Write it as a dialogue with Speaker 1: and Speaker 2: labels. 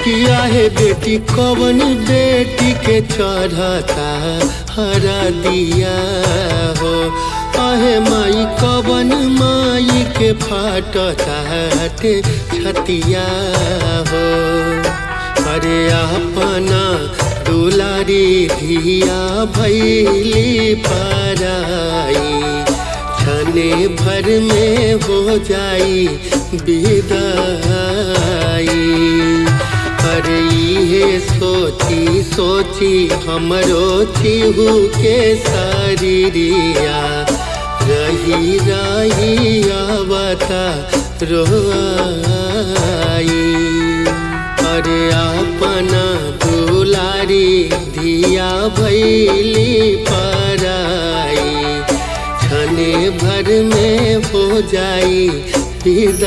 Speaker 1: किया है बेटी कवन बेटी के चढ़ता हरा दिया हो। आहे माई कवन माई के फाटता छतिया हो। अरे अपना दुलारी धिया भैली पराई छने भर में हो जाई विदाई। अरे ये सोची सोची हमरो चिहू के शरीरिया रही रही आवता रोआई। अरे अपना दुलारी धिया भैली पराई छने भर में हो जाई विदाई।